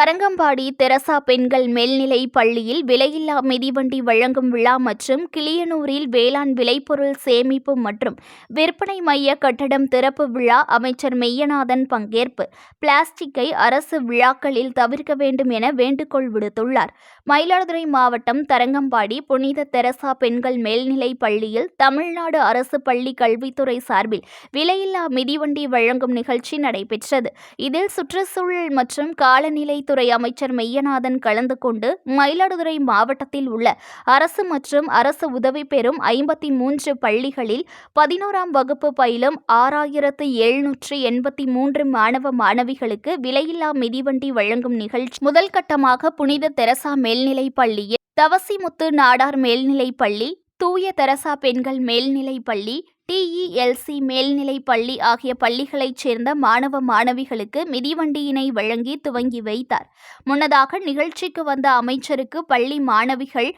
Tharangambadi Teresa பெண்கள் மேல்நிலைப் பள்ளியில் விலையில்லா மிதிவண்டி வழங்கும் விழா மற்றும் கிளியனூரில் வேளாண் விளைபொருள் சேமிப்பு மற்றும் விற்பனை மைய கட்டடம் திறப்பு விழா. அமைச்சர் மெய்யநாதன் பங்கேற்பு. பிளாஸ்டிக்கை அரசு விழாக்களில் தவிர்க்க வேண்டும் என வேண்டுகோள் விடுத்துள்ளார். மயிலாடுதுறை மாவட்டம் தரங்கம்பாடி புனித தெரசா பெண்கள் மேல்நிலைப் பள்ளியில் தமிழ்நாடு அரசு பள்ளி கல்வித்துறை சார்பில் விலையில்லா மிதிவண்டி வழங்கும் நிகழ்ச்சி நடைபெற்றது. இதில் சுற்றுச்சூழல் மற்றும் காலநிலை துறை அமைச்சர் மெய்யநாதன் கலந்து கொண்டு மயிலாடுதுறை மாவட்டத்தில் உள்ள அரசு மற்றும் அரசு உதவி பெறும் 53 பள்ளிகளில் 11ஆம் வகுப்பு பயிலும் 6783 மாணவ மாணவிகளுக்கு விலையில்லா மிதிவண்டி வழங்கும் நிகழ்ச்சி முதல் கட்டமாக புனித தெரசா மேல்நிலைப் பள்ளியில், தவசிமுத்து நாடார் மேல்நிலைப் பள்ளி, தூய தெரசா பெண்கள் மேல்நிலைப் பள்ளி, TELC மேல்நிலைப் பள்ளி ஆகிய பள்ளிகளைச் சேர்ந்த மாணவ மாணவிகளுக்கு மிதிவண்டியினை வழங்கி துவங்கி வைத்தார். முன்னதாக நிகழ்ச்சிக்கு வந்த அமைச்சருக்கு பள்ளி மாணவிகள்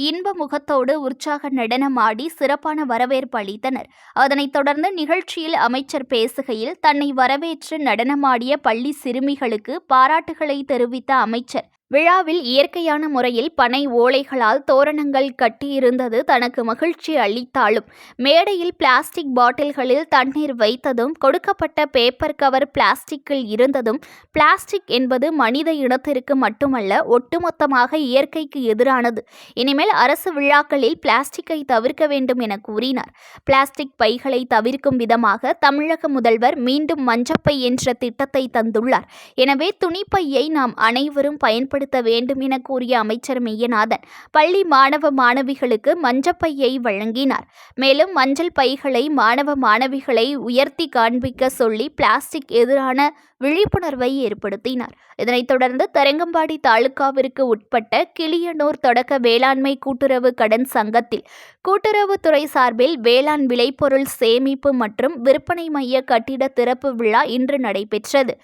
இன்ப முகத்தோடு உற்சாக நடனமாடி சிறப்பான வரவேற்பு அளித்தனர். அதனைத் தொடர்ந்து நிகழ்ச்சியில் அமைச்சர் பேசுகையில், தன்னை வரவேற்று நடனமாடிய பள்ளி சிறுமிகளுக்கு பாராட்டுகளை தெரிவித்த அமைச்சர், விழாவில் இயற்கையான முறையில் பனை ஓலைகளால் தோரணங்கள் கட்டியிருந்தது தனக்கு மகிழ்ச்சி அளித்தாலும், மேடையில் பிளாஸ்டிக் பாட்டில்களில் தண்ணீர் வைத்ததும், கொடுக்கப்பட்ட பேப்பர் கவர் பிளாஸ்டிக்கில் இருந்ததும், பிளாஸ்டிக் என்பது மனித இனத்திற்கு மட்டுமல்ல, ஒட்டுமொத்தமாக இயற்கைக்கு எதிரானது. இனிமேல் அரசு விழாக்களில் பிளாஸ்டிக்கை தவிர்க்க வேண்டும் என கூறினார். பிளாஸ்டிக் பைகளை தவிர்க்கும் விதமாக தமிழக முதல்வர் மீண்டும் மஞ்சப்பை என்ற திட்டத்தை தந்துள்ளார். எனவே துணிப்பையை நாம் அனைவரும் பயன்படுத்த வேண்டும் என கூறிய அமைச்சர் மெய்யநாதன் பள்ளி மாணவ மாணவிகளுக்கு மஞ்சப்பையை வழங்கினார். மேலும் மஞ்சள் பைகளை மாணவ மாணவிகளை உயர்த்தி காண்பிக்க சொல்லி பிளாஸ்டிக் எதிரான விழிப்புணர்வை ஏற்படுத்தினார். இதனைத் தொடர்ந்து தரங்கம்பாடி தாலுகாவிற்கு உட்பட்ட கிளியனூர் தொடக்க வேளாண்மை கூட்டுறவு கடன் சங்கத்தில் கூட்டுறவுத்துறை சார்பில் வேளாண் விளைபொருள் சேமிப்பு மற்றும் விற்பனை மைய கட்டிட திறப்பு விழா இன்று நடைபெற்றது.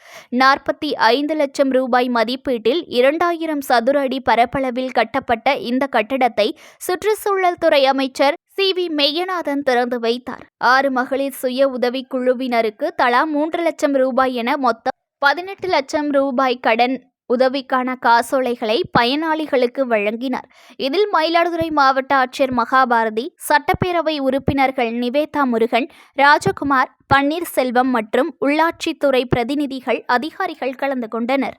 45 லட்சம் ரூபாய் மதிப்பீட்டில் 2000 சதுர அடி பரப்பளவில் கட்டப்பட்ட இந்த கட்டடத்தை சுற்றுச்சூழல் துறை அமைச்சர் CV மெய்யநாதன் திறந்து வைத்தார். 6 மகளிர் சுய உதவிக் குழுவினருக்கு தலா 3 லட்சம் ரூபாய் என மொத்தம் 18 லட்சம் ரூபாய் கடன் உதவிக்கான காசோலைகளை பயனாளிகளுக்கு வழங்கினார். இதில் மயிலாடுதுறை மாவட்ட ஆட்சியர் மகாபாரதி, சட்டப்பேரவை உறுப்பினர்கள் நிவேதா முருகன், ராஜகுமார், பன்னீர்செல்வம் மற்றும் உள்ளாட்சித்துறை பிரதிநிதிகள், அதிகாரிகள் கலந்து கொண்டனர்.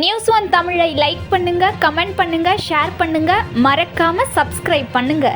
News1 தமிழை லைக் பண்ணுங்க, கமெண்ட் பண்ணுங்க, ஷேர் பண்ணுங்க, மறக்காம சப்ஸ்கிரைப் பண்ணுங்க.